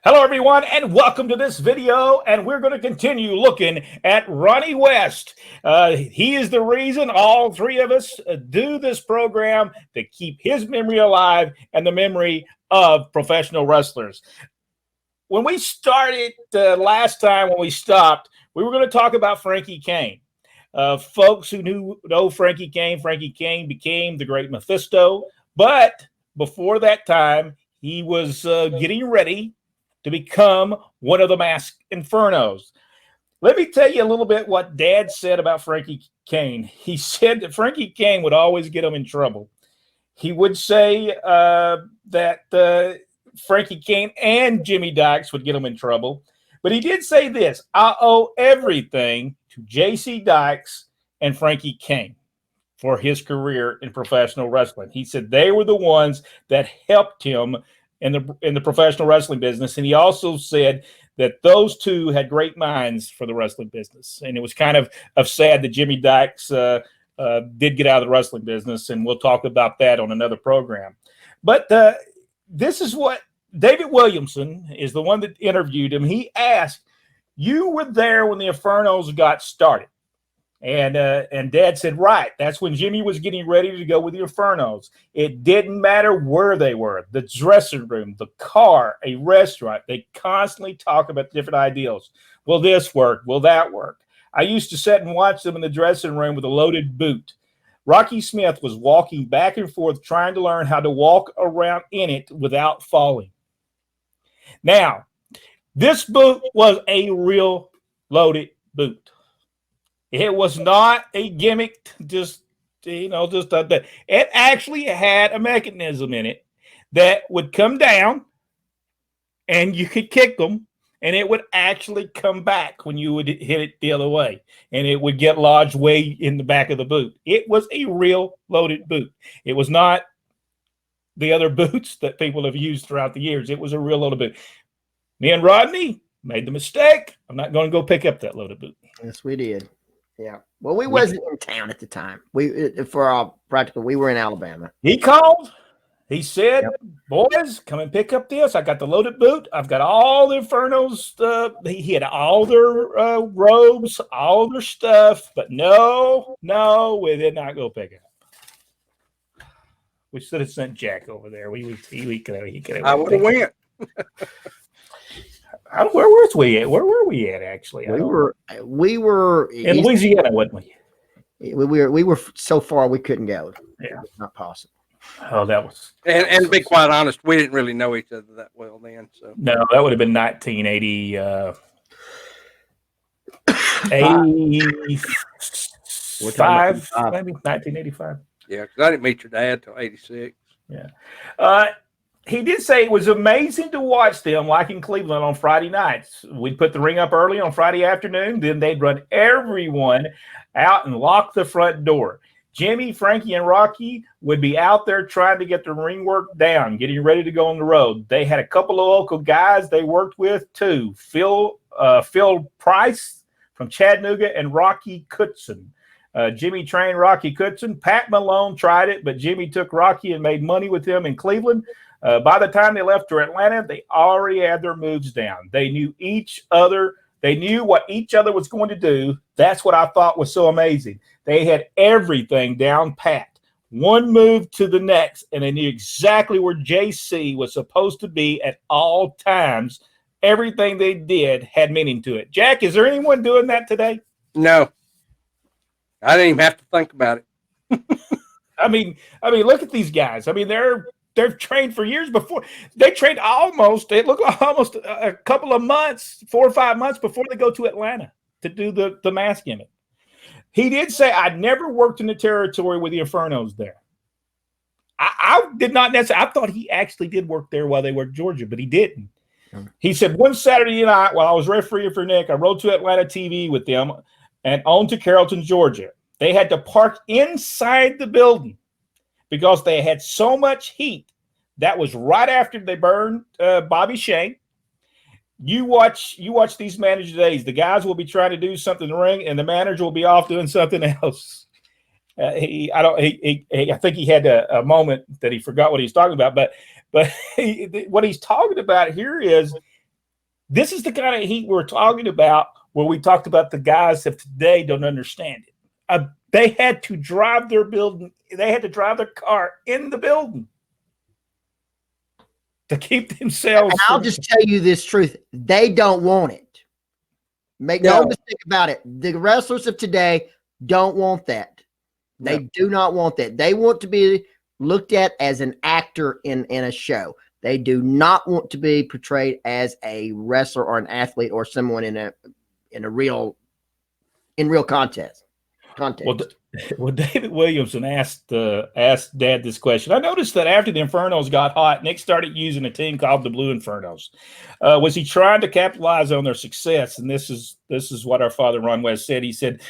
Hello, everyone, and welcome to this video. And we're going to continue looking at Ronnie West. He is the reason all three of us do this program to keep his memory alive and the memory of professional wrestlers. When we started last time, when we stopped, we were going to talk about Frankie Kane. Folks who know Frankie Kane became the Great Mephisto. But before that time, he was getting ready to become one of the Masked Infernos. Let me tell you a little bit what Dad said about Frankie Kane. He said that Frankie Kane would always get him in trouble. He would say that Frankie Kane and Jimmy Dykes would get him in trouble. But he did say this: I owe everything to J.C. Dykes and Frankie Kane for his career in professional wrestling. He said they were the ones that helped him in the professional wrestling business. And he also said that those two had great minds for the wrestling business. And it was kind of sad that Jimmy Dykes did get out of the wrestling business. And we'll talk about that on another program. But this is what David Williamson is the one that interviewed him. He asked, you were there when the Infernos got started. And Dad said, right, that's when Jimmy was getting ready to go with the Infernos. It didn't matter where they were, the dressing room, the car, a restaurant. They constantly talk about different ideals. Will this work? Will that work? I used to sit and watch them in the dressing room with a loaded boot. Rocky Smith was walking back and forth trying to learn how to walk around in it without falling. Now, this boot was a real loaded boot. It was not a gimmick, it actually had a mechanism in it that would come down and you could kick them and it would actually come back when you would hit it the other way and it would get lodged way in the back of the boot. It was a real loaded boot. It was not the other boots that people have used throughout the years. It was a real loaded boot. Me and Rodney made the mistake. I'm not going to go pick up that loaded boot. Yes, we did. Yeah. Well, we wasn't in town at the time. For our practical, we were in Alabama. He called. He said, boys, come and pick up this. I got the loaded boot. I've got all the Infernos. He had all their robes, all their stuff. But no, we did not go pick it up. We should have sent Jack over there. He could have. I would have went. Where was we at? Where were we at, actually? We were in Louisiana, wasn't we? We were so far we couldn't go. Yeah. It was not possible. Oh, that was. And to be quite honest, we didn't really know each other that well then. So no, that would have been 1980. 85, maybe 1985. Yeah, because I didn't meet your dad till 86. Yeah. He did say it was amazing to watch them, like in Cleveland on Friday nights. We'd put the ring up early on Friday afternoon. Then they'd run everyone out and lock the front door. Jimmy, Frankie, and Rocky would be out there trying to get the ring work down, getting ready to go on the road. They had a couple of local guys they worked with, too. Phil Price from Chattanooga and Rocky Cootson. Jimmy trained Rocky Cootson. Pat Malone tried it, but Jimmy took Rocky and made money with him in Cleveland. By the time they left for Atlanta, they already had their moves down. They knew each other. They knew what each other was going to do. That's what I thought was so amazing. They had everything down pat, one move to the next, and they knew exactly where JC was supposed to be at all times. Everything they did had meaning to it. Jack, is there anyone doing that today? No. I didn't even have to think about it. I mean, look at these guys. I mean, they've trained for years before. They trained it looked like almost a couple of months, 4 or 5 months before they go to Atlanta to do the mask gimmick. He did say, I never worked in the territory with the Infernos there. I did not necessarily. I thought he actually did work there while they were in Georgia, but he didn't. He said, one Saturday night while I was refereeing for Nick, I rode to Atlanta TV with them and on to Carrollton, Georgia. They had to park inside the building because they had so much heat. That was right after they burned Bobby Shane. You watch these manager days. The guys will be trying to do something in the ring, and the manager will be off doing something else. I think he had a moment that he forgot what he was talking about. But what he's talking about here is This is the kind of heat we're talking about, where we talked about the guys of today don't understand it. They had to drive their building. They had to drive their car in the building to keep themselves. And I'll just tell you this truth. They don't want it. Make no mistake about it. The wrestlers of today don't want that. They do not want that. They want to be looked at as an actor in a show. They do not want to be portrayed as a wrestler or an athlete or someone in real contest. Well, David Williamson asked Dad this question. I noticed that after the Infernos got hot, Nick started using a team called the Blue Infernos. Was he trying to capitalize on their success? And this is what our father Ron West said. He said,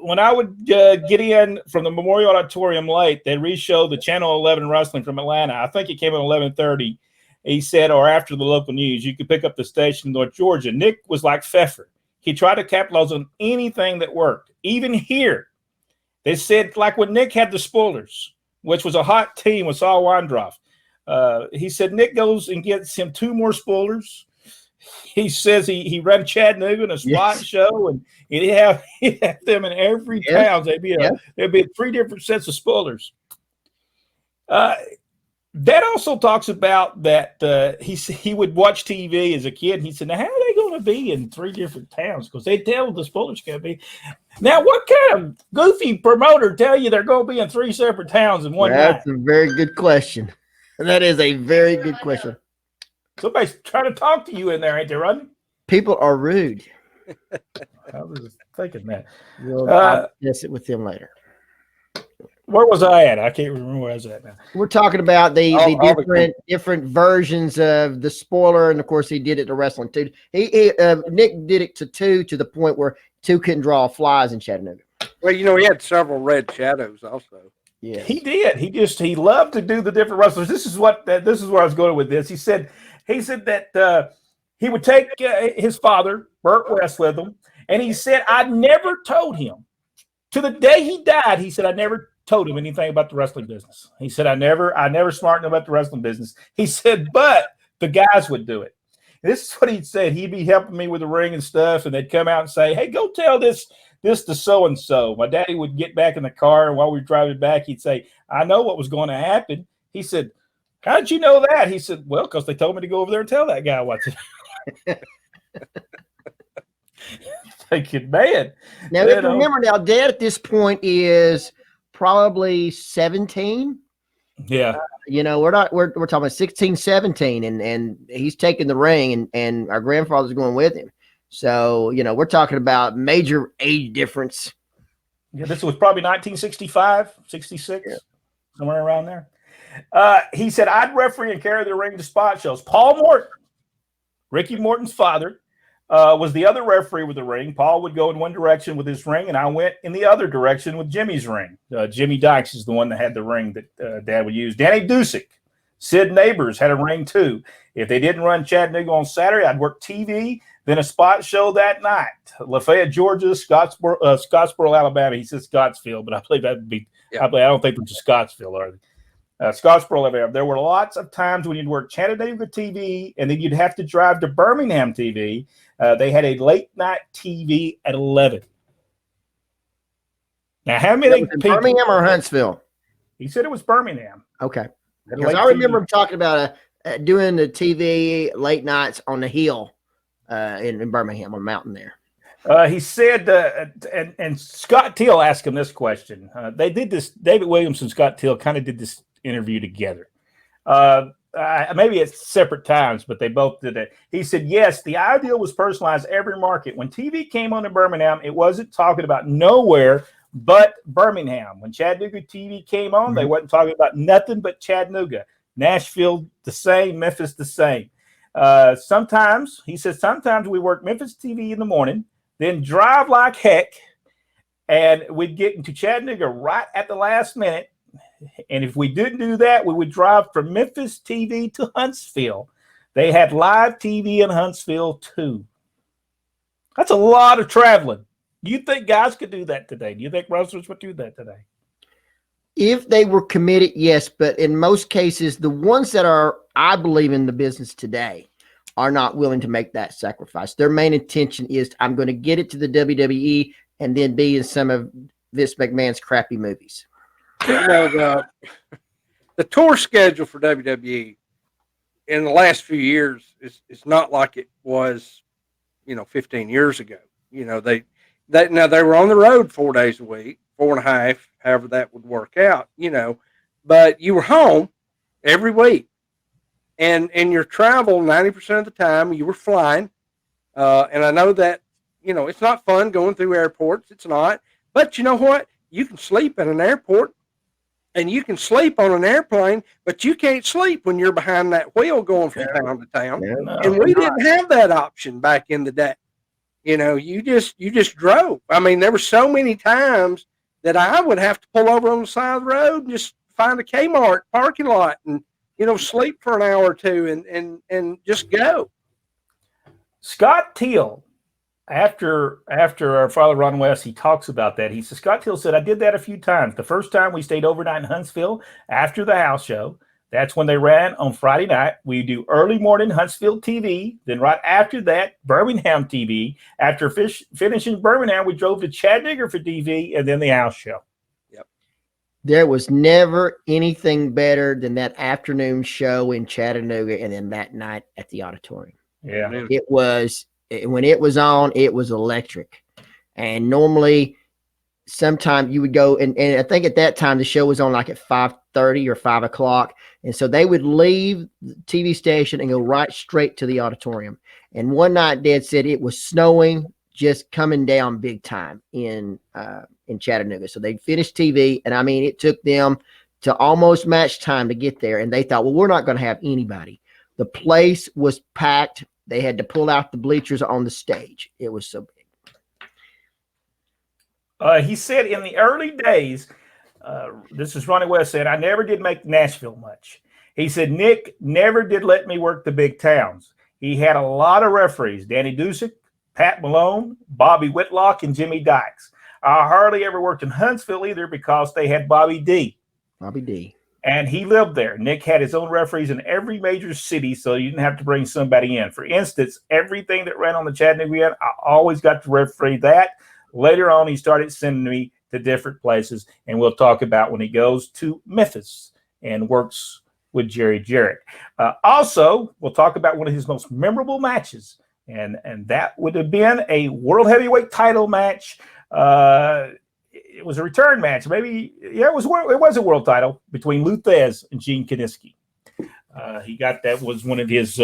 when I would get in from the Memorial Auditorium late, they'd re-show the Channel 11 wrestling from Atlanta. I think it came at 11:30. He said, or after the local news, you could pick up the station in North Georgia. Nick was like Pfeffer. He tried to capitalize on anything that worked. Even here, they said, like when Nick had the Spoilers, which was a hot team with Saul Weintraub. He said Nick goes and gets him 2 more Spoilers. He says he ran Chattanooga in a spot show, and he'd have them in every town. There'd be 3 different sets of Spoilers. That also talks about that he would watch TV as a kid. And he said, now, how are they going to be in 3 different towns? Because they tell the Spoilers going to be. Now, what kind of goofy promoter tell you they're going to be in 3 separate towns in one night? That's a very good question. That is a very good question. Somebody's trying to talk to you in there, ain't they, Rodney? People are rude. I was thinking that. I'll discuss it with them later. Where was I at? I can't remember where I was at now. We're talking about the different versions of the Spoiler, and of course he did it to wrestling too. Nick did it to 2 to the point where 2 couldn't draw flies in Chattanooga. Well, he had several red shadows also. Yeah, he did. He loved to do the different wrestlers. This is where I was going with this. He said that he would take his father Burt West with him, and he said I never told him to the day he died. He said I never told him anything about the wrestling business. He said, I never smartened him about the wrestling business. He said, but the guys would do it. And this is what he'd said. He'd be helping me with the ring and stuff, and they'd come out and say, hey, go tell this to so-and-so. My daddy would get back in the car, and while we were driving back, he'd say, I know what was going to happen. He said, how did you know that? He said, well, because they told me to go over there and tell that guy what to do. Thinking, man. Now, if you remember now, Dad at this point is probably 17. Yeah. We're talking about 16, 17, and he's taking the ring, and our grandfather's going with him. So, we're talking about major age difference. Yeah, this was probably 1965, 66, somewhere around there. He said, I'd referee and carry the ring to spot shows. Paul Morton, Ricky Morton's father, was the other referee with the ring. Paul would go in one direction with his ring, and I went in the other direction with Jimmy's ring. Jimmy Dykes is the one that had the ring that Dad would use. Danny Dusick, Sid Neighbors had a ring too. If they didn't run Chattanooga on Saturday, I'd work TV, then a spot show that night. Lafayette, Georgia, Scottsboro, Alabama. He said Scottsville, but I believe that would be. I don't think it's Scottsville, are they? Scottsboro, Alabama. There were lots of times when you'd work Chattanooga TV, and then you'd have to drive to Birmingham TV. They had a late night TV at 11. Now, how many people? Birmingham or Huntsville? He said it was Birmingham. Okay. Because I remember him talking about doing the TV late nights on the hill in Birmingham on the mountain there. He said, and Scott Teal asked him this question. They did this. David Williams and Scott Teal kind of did this interview together. Maybe at separate times, but they both did it. He said, yes, the ideal was personalized every market. When TV came on in Birmingham, it wasn't talking about nowhere but Birmingham. When Chattanooga TV came on, they wasn't talking about nothing but Chattanooga. Nashville, the same. Memphis, the same. Sometimes we work Memphis TV in the morning, then drive like heck, and we'd get into Chattanooga right at the last minute. And if we didn't do that, we would drive from Memphis TV to Huntsville. They had live TV in Huntsville too. That's a lot of traveling. Do you think guys could do that today? Do you think wrestlers would do that today? If they were committed, yes. But in most cases, the ones that are, I believe, in the business today are not willing to make that sacrifice. Their main intention is, I'm going to get it to the WWE and then be in some of Vince McMahon's crappy movies. You know, the tour schedule for WWE in the last few years is not like it was, 15 years ago. They were on the road 4 days a week, 4.5, however that would work out, but you were home every week. And your travel 90% of the time you were flying. And I know that, it's not fun going through airports. It's not. But you know what? You can sleep in an airport and you can sleep on an airplane, but you can't sleep when you're behind that wheel going from town to town. No, and we didn't have that option back in the day. You just drove. I mean, there were so many times that I would have to pull over on the side of the road and just find a Kmart parking lot and, sleep for an hour or two and just go. Scott Teal, after our father Ron West, he talks about that. He says, Scott Teal said, I did that a few times. The first time we stayed overnight in Huntsville after the house show. That's when they ran on Friday night. We do early morning Huntsville TV. Then right after that, Birmingham TV. After finishing Birmingham, we drove to Chattanooga for TV and then the house show. There was never anything better than that afternoon show in Chattanooga and then that night at the auditorium. Yeah. It was, when it was on, it was electric. And normally, sometime you would go, and I think at that time the show was on like at 5:30 or 5 o'clock. And so they would leave the TV station and go right straight to the auditorium. And one night Dad said it was snowing, just coming down big time in Chattanooga. So they finished TV, and I mean, it took them to almost match time to get there. And they thought, well, we're not going to have anybody. The place was packed. They had to pull out the bleachers on the stage. It was so big. He said in the early days, this is Ronnie West said, I never did make Nashville much. He said, Nick never did let me work the big towns. He had a lot of referees, Danny Dusick, Pat Malone, Bobby Whitlock, and Jimmy Dykes. I hardly ever worked in Huntsville either because they had Bobby D. And he lived there. Nick had his own referees in every major city, so you didn't have to bring somebody in. For instance, everything that ran on the Chattanooga end, I always got to referee that. Later on, he started sending me to different places, and we'll talk about when he goes to Memphis and works with Jerry Jarrett. Also, we'll talk about one of his most memorable matches, and that would have been a World Heavyweight title match. It was a return match. Maybe, yeah, it was a world title between Lou Thesz and Gene Kiniski. That was one of his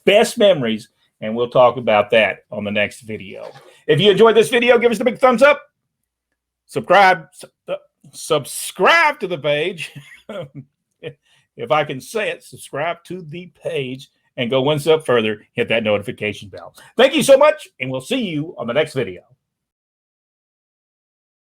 best memories, and we'll talk about that on the next video. If you enjoyed this video, give us a big thumbs up. Subscribe to the page. If I can say it, subscribe to the page and go one step further, hit that notification bell. Thank you so much, and we'll see you on the next video.